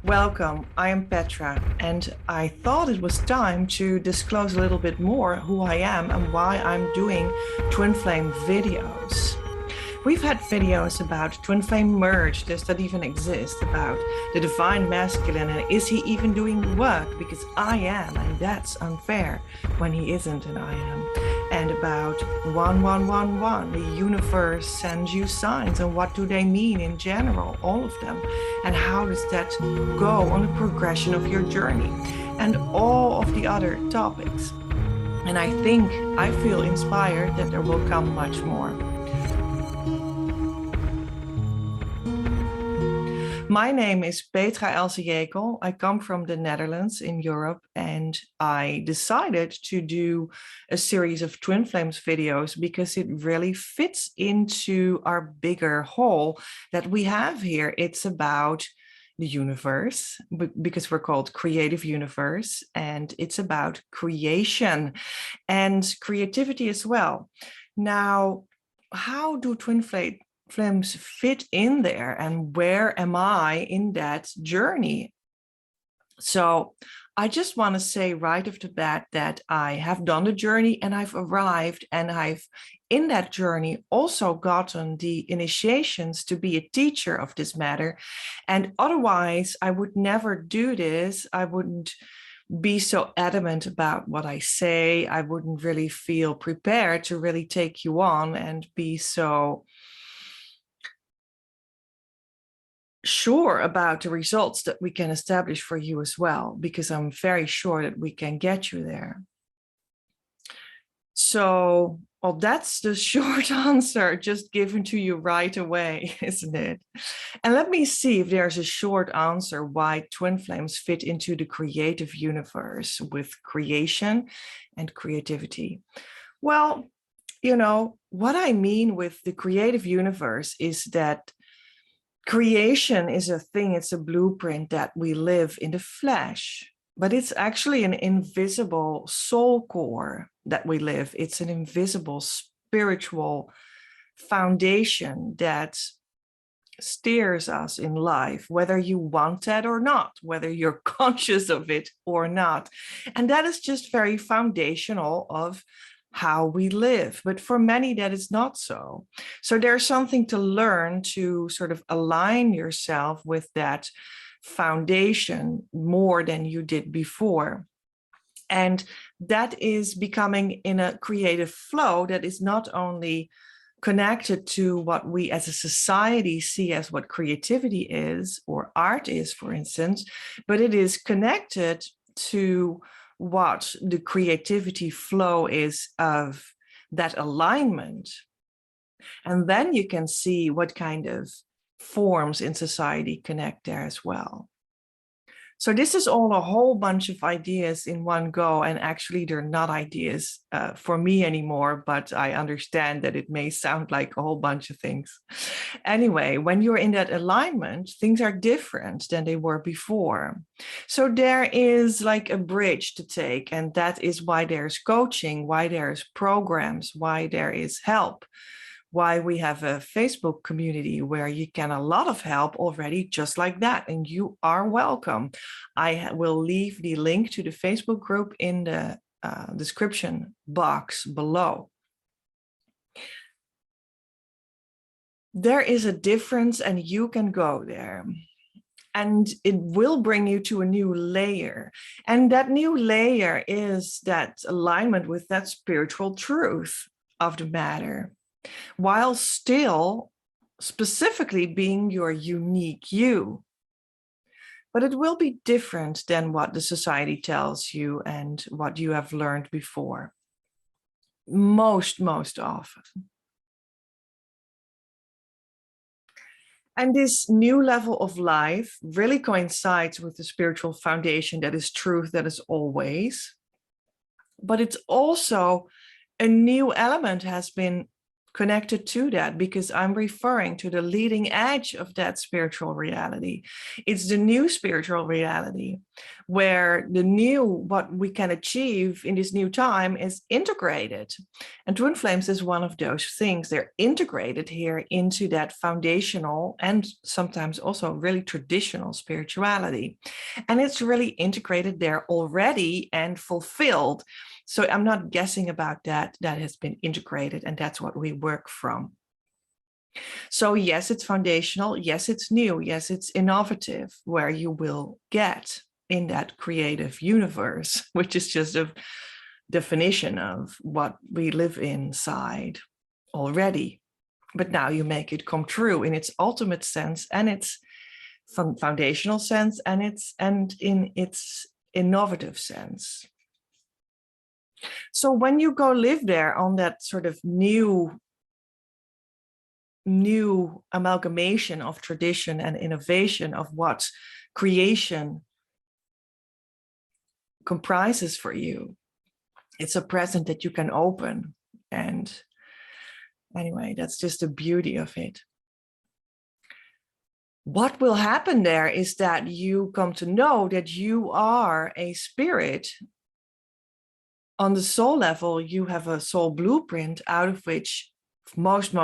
Welcome, I am Petra, and I thought it was time to disclose a little bit more who I am and why I'm doing twin flame videos. We've had videos about twin flame merge, does that even exist, about the divine masculine, and is he even doing the work, because I am, and that's unfair when he isn't and I am. And about 1111, the universe sends you signs, and what do they mean in general, all of them, and how does that go on the progression of your journey, and all of the other topics. And I think I feel inspired that there will come much more. My name is Petra Else Jekel. I come from the Netherlands in Europe, and I decided to do a series of Twin Flames videos because it really fits into our bigger whole that we have here. It's about the universe, because we're called Creative Universe, and it's about creation and creativity as well. Now, how do twin flames fit in there, and where am I in that journey? So I just want to say right off the bat that I have done the journey and I've arrived, and I've in that journey also gotten the initiations to be a teacher of this matter. And otherwise I would never do this. I wouldn't be so adamant about what I say. I wouldn't really feel prepared to really take you on and be so sure about the results that we can establish for you as well, because I'm very sure that we can get you there. So, well, that's the short answer just given to you right away, isn't it? And let me see if there's a short answer why twin flames fit into the creative universe with creation and creativity. Well, you know, what I mean with the creative universe is that creation is a thing, it's a blueprint that we live in the flesh, but it's actually an invisible soul core that we live. It's an invisible spiritual foundation that steers us in life, whether you want that or not, whether you're conscious of it or not. And that is just very foundational of how we live. But for many, that is not so. So there's something to learn to sort of align yourself with that foundation more than you did before. And that is becoming in a creative flow that is not only connected to what we as a society see as what creativity is or art is, for instance, but it is connected to what the creativity flow is of that alignment. And then you can see what kind of forms in society connect there as well. So this is all a whole bunch of ideas in one go, and actually they're not ideas for me anymore, but I understand that it may sound like a whole bunch of things. Anyway, when you're in that alignment, things are different than they were before. So there is like a bridge to take, and that is why there's coaching, why there's programs, why there is help, why we have a Facebook community where you can a lot of help already just like that, and you are welcome. I will leave the link to the Facebook group in the description box below. There is a difference, and you can go there. And it will bring you to a new layer. And that new layer is that alignment with that spiritual truth of the matter, while still specifically being your unique you. But it will be different than what the society tells you and what you have learned before. Most often. And this new level of life really coincides with the spiritual foundation that is truth, that is always. But it's also a new element has been connected to that because I'm referring to the leading edge of that spiritual reality. It's the new spiritual reality where what we can achieve in this new time is integrated. And twin flames is one of those things. They're integrated here into that foundational and sometimes also really traditional spirituality. And it's really integrated there already and fulfilled. So I'm not guessing about that. That has been integrated, and that's what we work from. So yes, it's foundational. Yes, it's new. Yes, it's innovative, where you will get in that creative universe, which is just a definition of what we live inside already. But now you make it come true in its ultimate sense, and its foundational sense, and in its innovative sense. So when you go live there on that sort of new amalgamation of tradition and innovation of what creation comprises for you, it's a present that you can open. And anyway, that's just the beauty of it. What will happen there is that you come to know that you are a spirit. On the soul level, you have a soul blueprint out of which most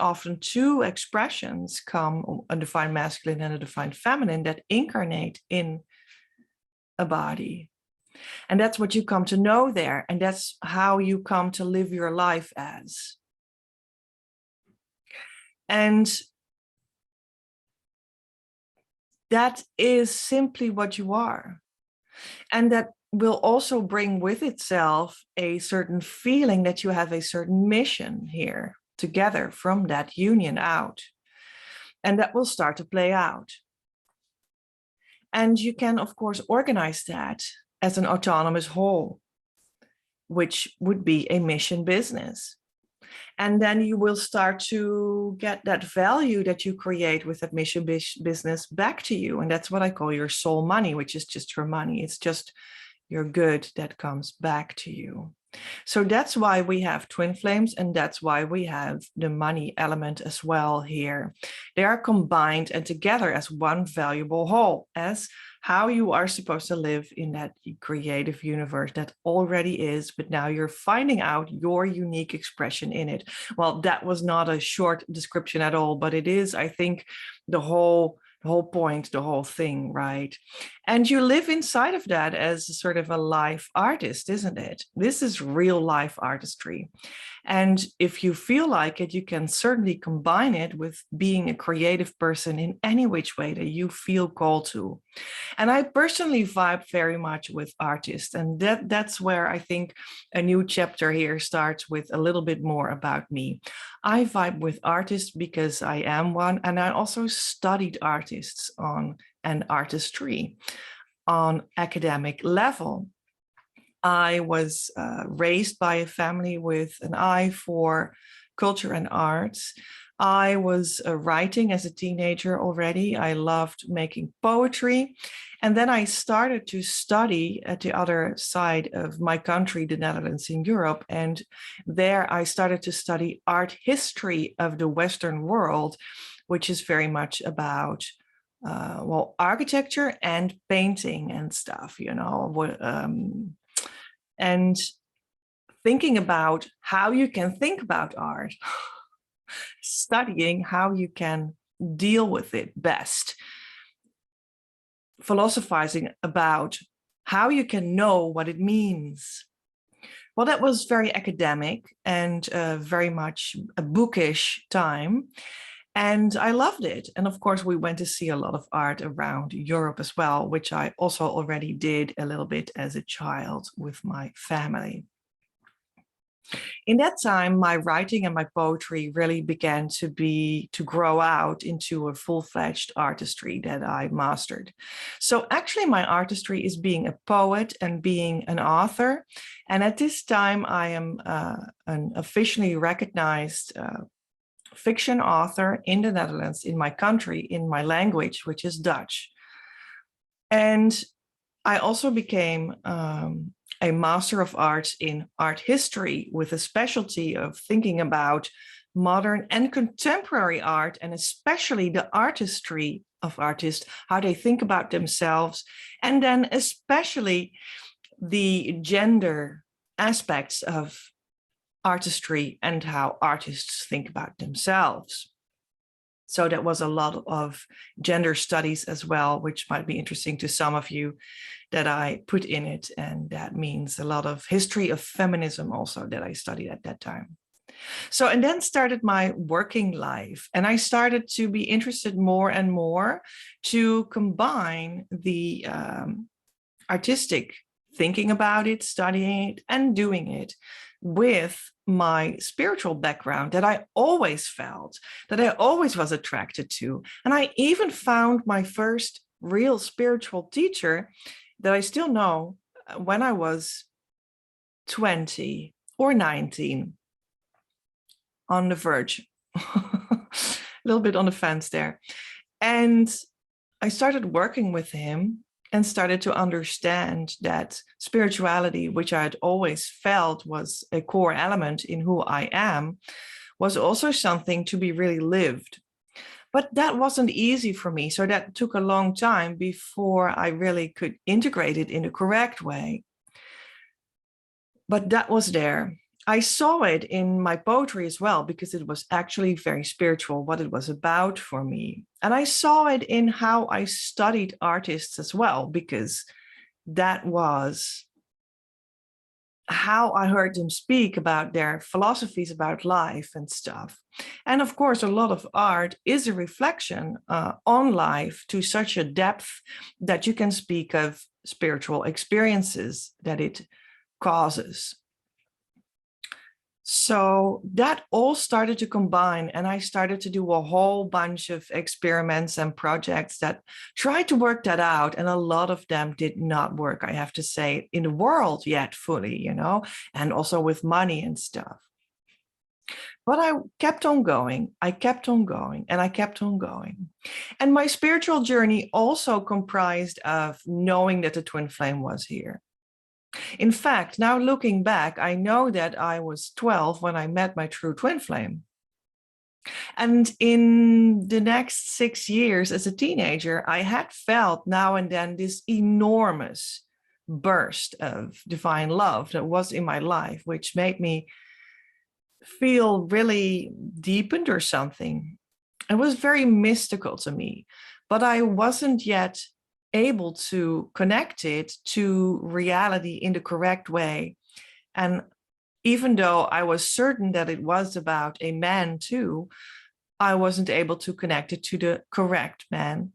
often two expressions come, a divine masculine and a divine feminine, that incarnate in a body. And that's what you come to know there. And that's how you come to live your life as. And that is simply what you are. And that will also bring with itself a certain feeling that you have a certain mission here together from that union out. And that will start to play out. And you can, of course, organize that as an autonomous whole, which would be a mission business. And then you will start to get that value that you create with that mission business back to you. And that's what I call your soul money, which is just your money. It's just your good that comes back to you. So that's why we have twin flames, and that's why we have the money element as well here. They are combined and together as one valuable whole, as how you are supposed to live in that creative universe that already is, but now you're finding out your unique expression in it. Well, that was not a short description at all, but it is, I think, the whole point, the whole thing, right? And you live inside of that as sort of a life artist, isn't it? This is real life artistry. And if you feel like it, you can certainly combine it with being a creative person in any which way that you feel called to. And I personally vibe very much with artists. And that's where I think a new chapter here starts with a little bit more about me. I vibe with artists because I am one. And I also studied artists and artistry on academic level. I was raised by a family with an eye for culture and arts. I was writing as a teenager already. I loved making poetry. And then I started to study at the other side of my country, the Netherlands in Europe. And there I started to study art history of the Western world, which is very much about architecture and painting and stuff, and thinking about how you can think about art, studying how you can deal with it best, philosophizing about how you can know what it means. Well, that was very academic and very much a bookish time. And I loved it. And of course, we went to see a lot of art around Europe as well, which I also already did a little bit as a child with my family. In that time, my writing and my poetry really began to grow out into a full-fledged artistry that I mastered. So actually, my artistry is being a poet and being an author. And at this time, I am an officially recognized fiction author in the Netherlands, in my country, in my language, which is Dutch. And I also became a Master of Arts in Art History with a specialty of thinking about modern and contemporary art, and especially the artistry of artists, how they think about themselves, and then especially the gender aspects of artistry and how artists think about themselves. So that was a lot of gender studies as well, which might be interesting to some of you, that I put in it. And that means a lot of history of feminism also that I studied at that time. So, and then started my working life, and I started to be interested more and more to combine the artistic thinking about it, studying it, and doing it with my spiritual background that I always felt, that I always was attracted to. And I even found my first real spiritual teacher that I still know when I was 20 or 19, on the verge, a little bit on the fence there. And I started working with him and started to understand that spirituality, which I had always felt was a core element in who I am, was also something to be really lived. But that wasn't easy for me. So that took a long time before I really could integrate it in the correct way. But that was there. I saw it in my poetry as well, because it was actually very spiritual, what it was about for me. And I saw it in how I studied artists as well, because that was how I heard them speak about their philosophies about life and stuff. And of course, a lot of art is a reflection on life to such a depth that you can speak of spiritual experiences that it causes. So that all started to combine, and I started to do a whole bunch of experiments and projects that tried to work that out. And a lot of them did not work, I have to say, in the world yet fully, you know, and also with money and stuff. But I kept on going, I kept on going, and I kept on going. And my spiritual journey also comprised of knowing that the twin flame was here. In fact, now looking back, I know that I was 12 when I met my true twin flame. And in the next 6 years as a teenager, I had felt now and then this enormous burst of divine love that was in my life, which made me feel really deepened or something. It was very mystical to me, but I wasn't yet able to connect it to reality in the correct way. And even though I was certain that it was about a man too, I wasn't able to connect it to the correct man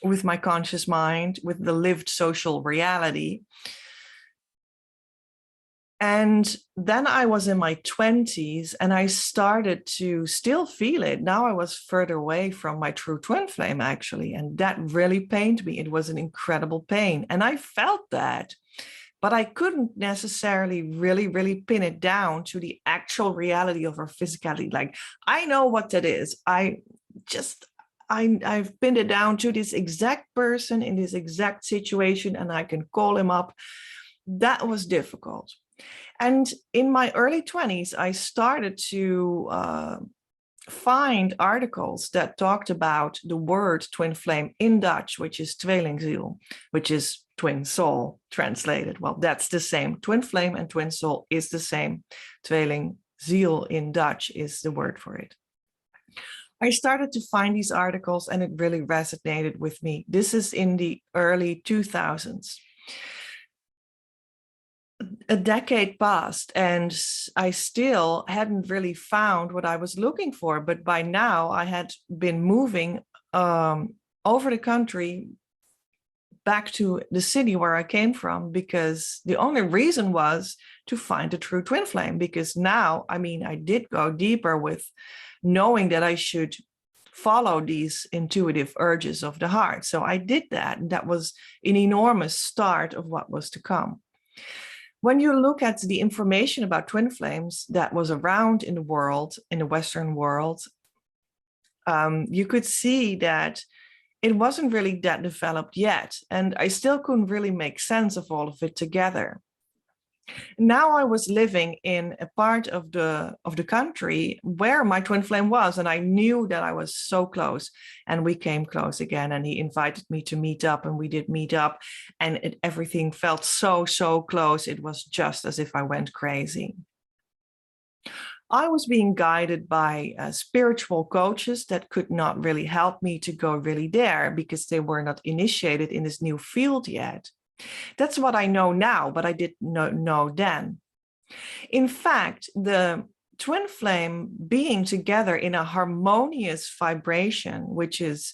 with my conscious mind, with the lived social reality. And then I was in my 20s and I started to still feel it. Now I was further away from my true twin flame, actually. And that really pained me. It was an incredible pain. And I felt that, but I couldn't necessarily really pin it down to the actual reality of our physicality. Like, I know what that is. I've pinned it down to this exact person in this exact situation, and I can call him up. That was difficult. And in my early 20s, I started to find articles that talked about the word twin flame in Dutch, which is tweelingziel, which is twin soul translated. Well, that's the same. Twin flame and twin soul is the same. Tweelingziel in Dutch is the word for it. I started to find these articles and it really resonated with me. This is in the early 2000s. A decade passed and I still hadn't really found what I was looking for. But by now I had been moving over the country back to the city where I came from, because the only reason was to find the true twin flame. Because now, I mean, I did go deeper with knowing that I should follow these intuitive urges of the heart. So I did that. And that was an enormous start of what was to come. When you look at the information about twin flames that was around in the world, in the Western world, you could see that it wasn't really that developed yet. And I still couldn't really make sense of all of it together. Now I was living in a part of the country where my twin flame was, and I knew that I was so close, and we came close again, and he invited me to meet up, and we did meet up, and everything felt so close. It was just as if I went crazy. I was being guided by spiritual coaches that could not really help me to go really there because they were not initiated in this new field yet. That's what I know now, but I didn't know then. In fact, the twin flame being together in a harmonious vibration, which is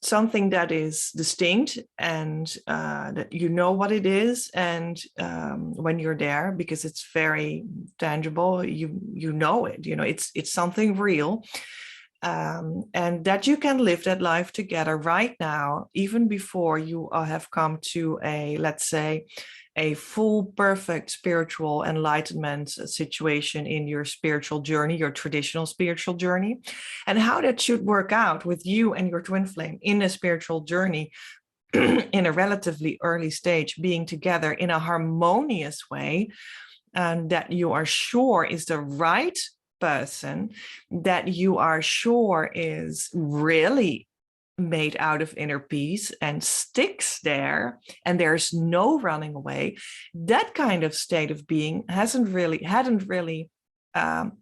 something that is distinct and that you know what it is, and when you're there, because it's very tangible, you know it, it's something real, and that you can live that life together right now, even before you have come to a, let's say, a full, perfect spiritual enlightenment situation in your spiritual journey, your traditional spiritual journey, and how that should work out with you and your twin flame in a spiritual journey in a relatively early stage, being together in a harmonious way, and that you are sure is the right person, that you are sure is really made out of inner peace and sticks there, and there's no running away. That kind of state of being hadn't really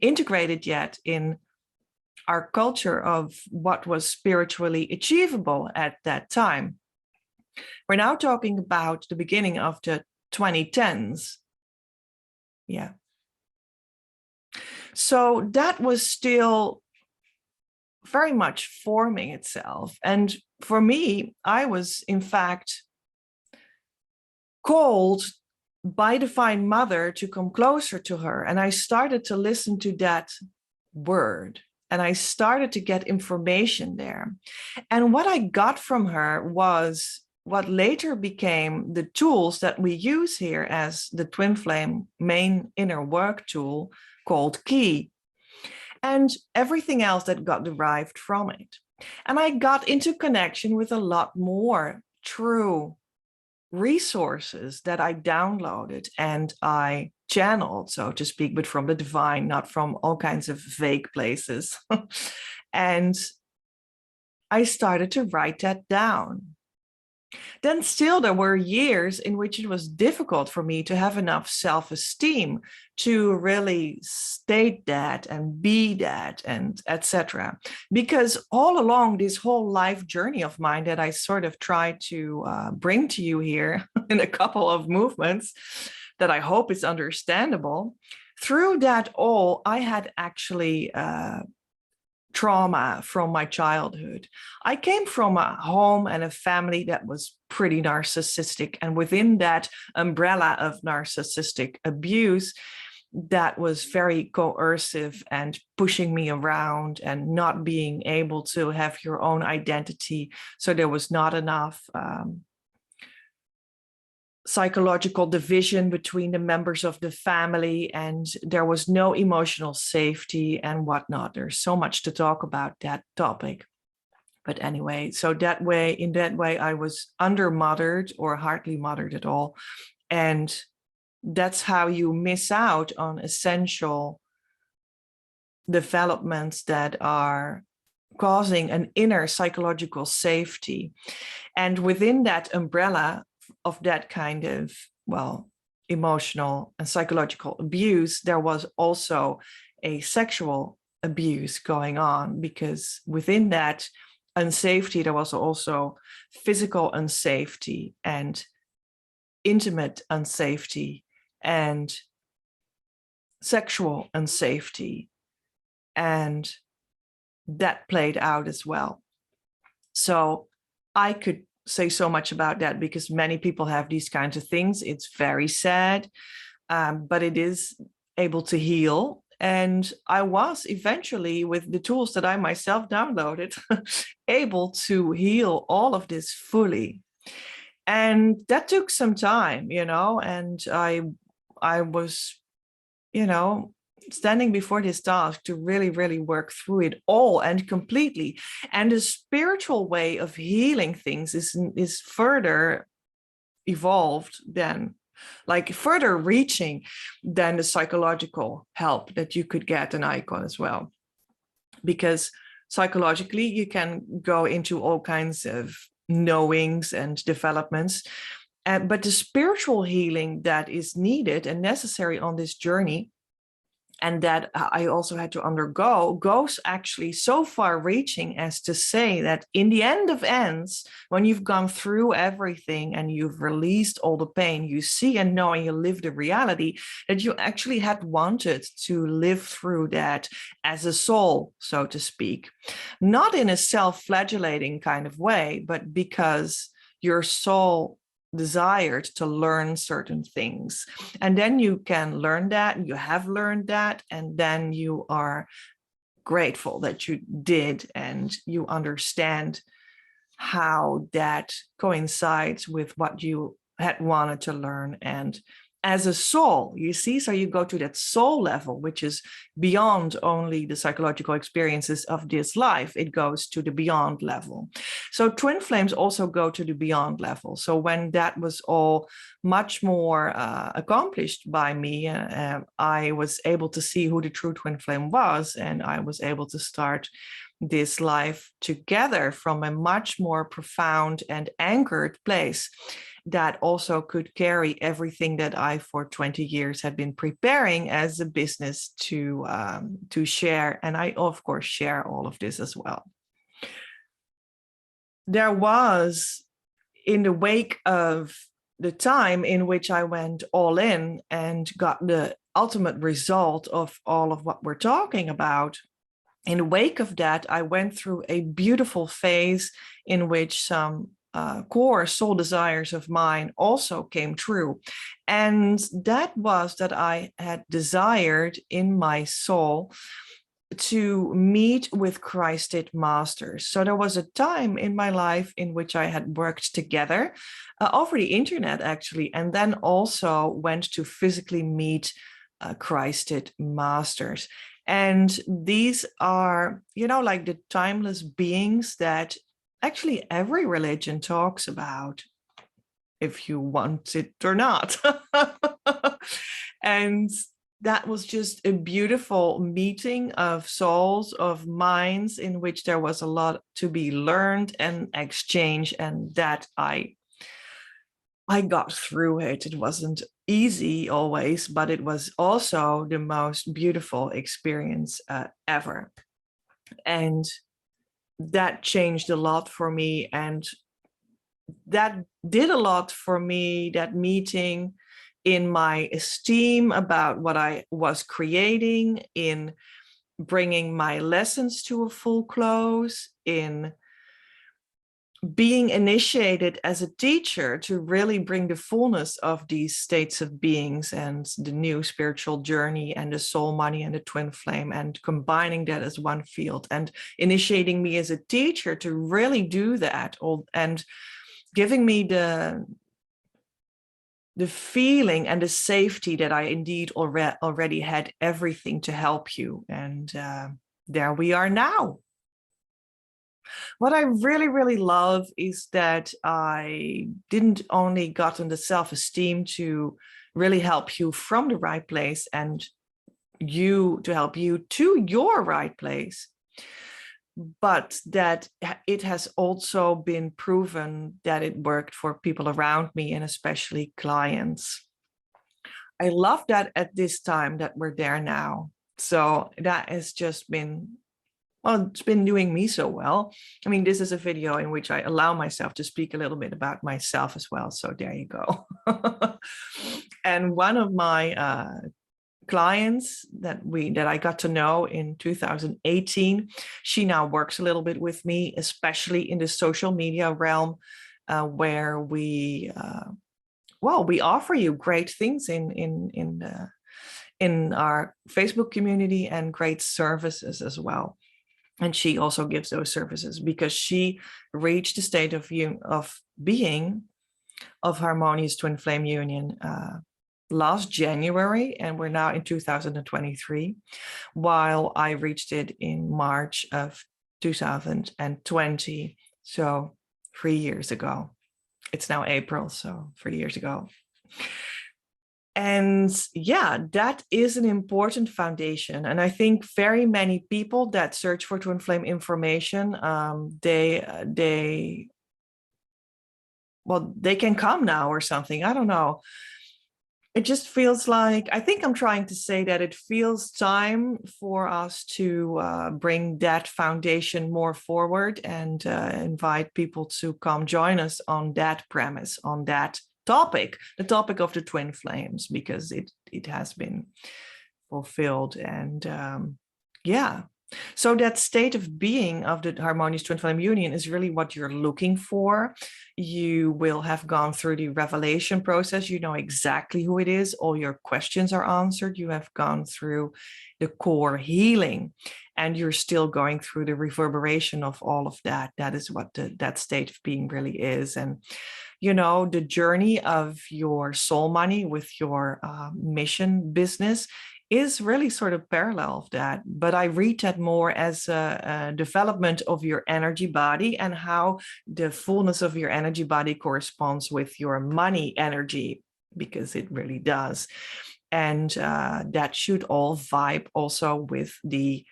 integrated yet in our culture of what was spiritually achievable at that time. We're now talking about the beginning of the 2010s. Yeah. So that was still very much forming itself. And for me, I was in fact called by Divine Mother to come closer to her. And I started to listen to that word, and I started to get information there. And what I got from her was what later became the tools that we use here as the twin flame main inner work tool, called Key, and everything else that got derived from it. And I got into connection with a lot more true resources that I downloaded and I channeled, so to speak, but from the divine, not from all kinds of vague places. And I started to write that down. Then still there were years in which it was difficult for me to have enough self-esteem to really state that and be that, and etc. Because all along this whole life journey of mine that I sort of tried to bring to you here in a couple of movements that I hope is understandable, through that all, I had actually trauma from my childhood. I came from a home and a family that was pretty narcissistic, and within that umbrella of narcissistic abuse, that was very coercive and pushing me around and not being able to have your own identity. So there was not enough psychological division between the members of the family, and there was no emotional safety and whatnot. There's so much to talk about that topic. But anyway, so in that way, I was under-mothered or hardly mothered at all. And that's how you miss out on essential developments that are causing an inner psychological safety. And within that umbrella of that kind of, well, emotional and psychological abuse, there was also a sexual abuse going on, because within that unsafety, there was also physical unsafety and intimate unsafety and sexual unsafety, and that played out as well. So I could say so much about that because many people have these kinds of things. It's very sad, but it is able to heal. And I was eventually, with the tools that I myself downloaded, able to heal all of this fully. And that took some time, and I was, standing before this task to really, really work through it all and completely. And the spiritual way of healing things is further evolved than, like further reaching than the psychological help that you could get an icon as well. Because psychologically, you can go into all kinds of knowings and developments. But the spiritual healing that is needed and necessary on this journey, and that I also had to undergo, goes actually so far reaching as to say that in the end of ends, when you've gone through everything and you've released all the pain, you see and know and you live the reality that you actually had wanted to live through that as a soul, so to speak. Not in a self-flagellating kind of way, but because your soul desired to learn certain things. And then you can learn that, and you have learned that, and then you are grateful that you did, and you understand how that coincides with what you had wanted to learn. And as a soul, you see, so you go to that soul level, which is beyond only the psychological experiences of this life. It goes to the beyond level. So twin flames also go to the beyond level. So when that was all much more accomplished by me, I was able to see who the true twin flame was, and I was able to start this life together from a much more profound and anchored place that also could carry everything that I for 20 years had been preparing as a business to share. And I, of course, share all of this as well. There was, in the wake of the time in which I went all in and got the ultimate result of all of what we're talking about, in the wake of that, I went through a beautiful phase in which some core soul desires of mine also came true. And that was that I had desired in my soul to meet with Christed masters. So there was a time in my life in which I had worked together over the internet, actually, and then also went to physically meet Christed masters. And these are, you know, like the timeless beings that actually every religion talks about, if you want it or not. And that was just a beautiful meeting of souls, of minds, in which there was a lot to be learned and exchanged, and that I got through it. It wasn't easy always, but it was also the most beautiful experience ever. And that changed a lot for me, and that did a lot for me, that meeting, in my esteem about what I was creating, in bringing my lessons to a full close, in being initiated as a teacher to really bring the fullness of these states of beings and the new spiritual journey and the soul money and the twin flame, and combining that as one field, and initiating me as a teacher to really do that, and giving me the feeling and the safety that I indeed already had everything to help you. And there we are now. What I really, really love is that I didn't only gotten the self-esteem to really help you from the right place, and you to help you to your right place, but that it has also been proven that it worked for people around me, and especially clients. I love that at this time that we're there now. So that has just been, well, it's been doing me so well. I mean, this is a video in which I allow myself to speak a little bit about myself as well. So there you go. And one of my clients that I got to know in 2018, she now works a little bit with me, especially in the social media realm, where we offer you great things in our Facebook community, and great services as well. And she also gives those services because she reached the state of being of Harmonious Twin Flame Union last January, and we're now in 2023, while I reached it in March of 2020. So 3 years ago. It's now April, so 3 years ago. And yeah, that is an important foundation. And I think very many people that search for twin flame information, they can come now or something. I don't know. It just feels like, I think I'm trying to say that it feels time for us to bring that foundation more forward and invite people to come join us on that premise, on that topic, the topic of the twin flames, because it has been fulfilled. And yeah. So that state of being of the harmonious twin flame union is really what you're looking for. You will have gone through the revelation process. You know exactly who it is. All your questions are answered. You have gone through the core healing, and you're still going through the reverberation of all of that. That is what that state of being really is. And you know, the journey of your soul money with your mission business is really sort of parallel of that. But I read that more as a development of your energy body and how the fullness of your energy body corresponds with your money energy, because it really does. And that should all vibe also with the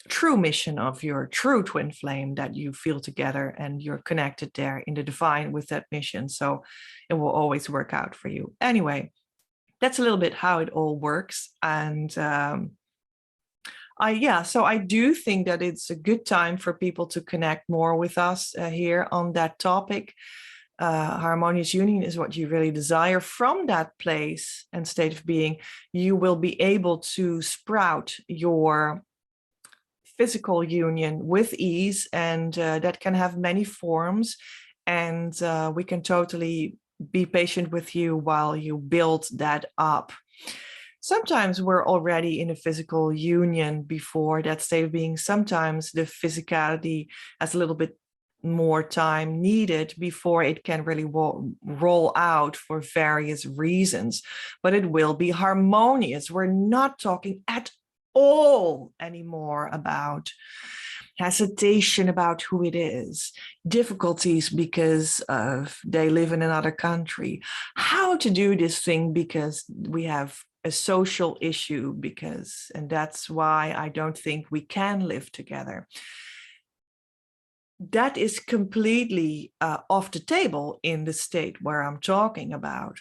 true mission of your true twin flame that you feel together, and you're connected there in the divine with that mission. So it will always work out for you. Anyway, that's a little bit how it all works. And so I do think that it's a good time for people to connect more with us here on that topic. Harmonious union is what you really desire. From that place and state of being, you will be able to sprout your physical union with ease, and that can have many forms. And we can totally be patient with you while you build that up. Sometimes we're already in a physical union before that state of being. Sometimes the physicality has a little bit more time needed before it can really roll out for various reasons, but it will be harmonious. We're not talking at all anymore about hesitation about who it is, difficulties because of they live in another country, how to do this thing because we have a social issue, because, and that's why I don't think we can live together. That is completely off the table in the state where I'm talking about.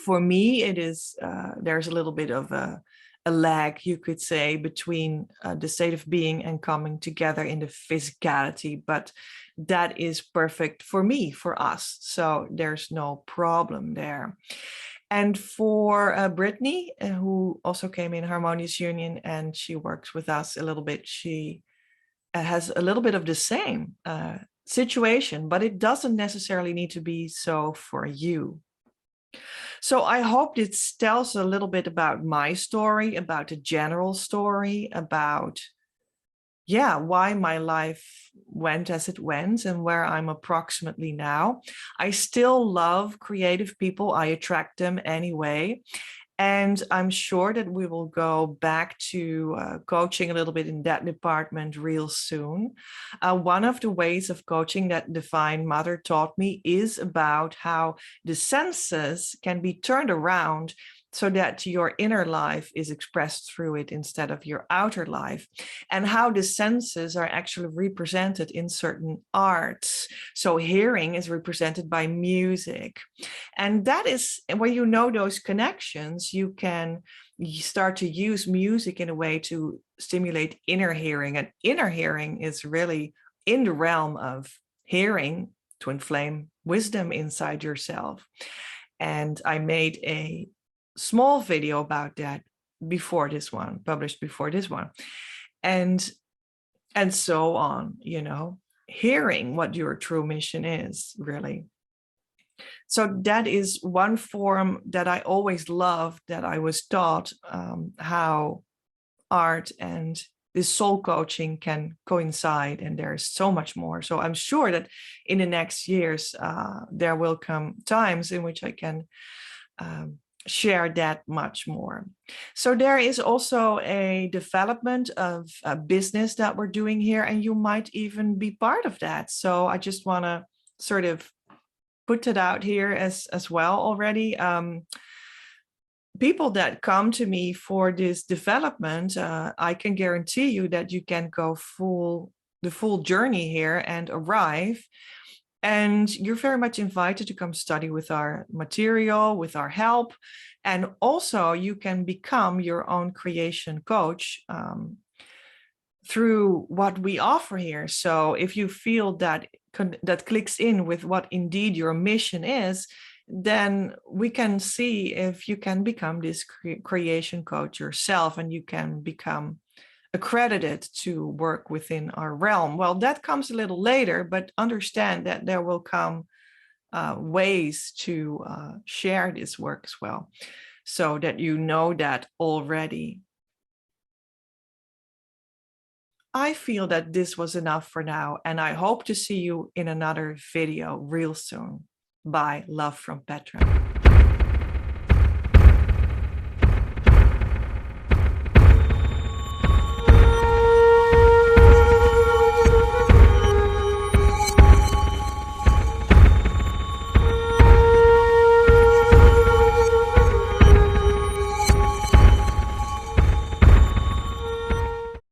For me, it is, there's a little bit of a lag, you could say, between the state of being and coming together in the physicality, but that is perfect for me, for us. So there's no problem there. And for Brittany, who also came in Harmonious Union, and she works with us a little bit, she has a little bit of the same situation, but it doesn't necessarily need to be so for you. So I hope this tells a little bit about my story, about the general story, about, yeah, why my life went as it went and where I'm approximately now. I still love creative people. I attract them anyway. And I'm sure that we will go back to coaching a little bit in that department real soon. One of the ways of coaching that Divine Mother taught me is about how the senses can be turned around so that your inner life is expressed through it instead of your outer life, and how the senses are actually represented in certain arts. So hearing is represented by music. And that is, when you know those connections, you can start to use music in a way to stimulate inner hearing. And inner hearing is really in the realm of hearing twin flame wisdom inside yourself. And I made a small video about that before this one, published before this one, and so on, you know, hearing what your true mission is, really. So that is one form that I always loved, that I was taught how art and this soul coaching can coincide, and there's so much more. So I'm sure that in the next years there will come times in which I can share that much more. So there is also a development of a business that we're doing here, and you might even be part of that. So I just want to sort of put it out here as well already. People that come to me for this development, I can guarantee you that you can go the full journey here and arrive. And you're very much invited to come study with our material, with our help. And also you can become your own creation coach through what we offer here. So if you feel that that clicks in with what indeed your mission is, then we can see if you can become this creation coach yourself, and you can become accredited to work within our realm. Well, that comes a little later, but understand that there will come ways to share this work as well, so that you know that already. I feel that this was enough for now, and I hope to see you in another video real soon. Bye. Love from Petra.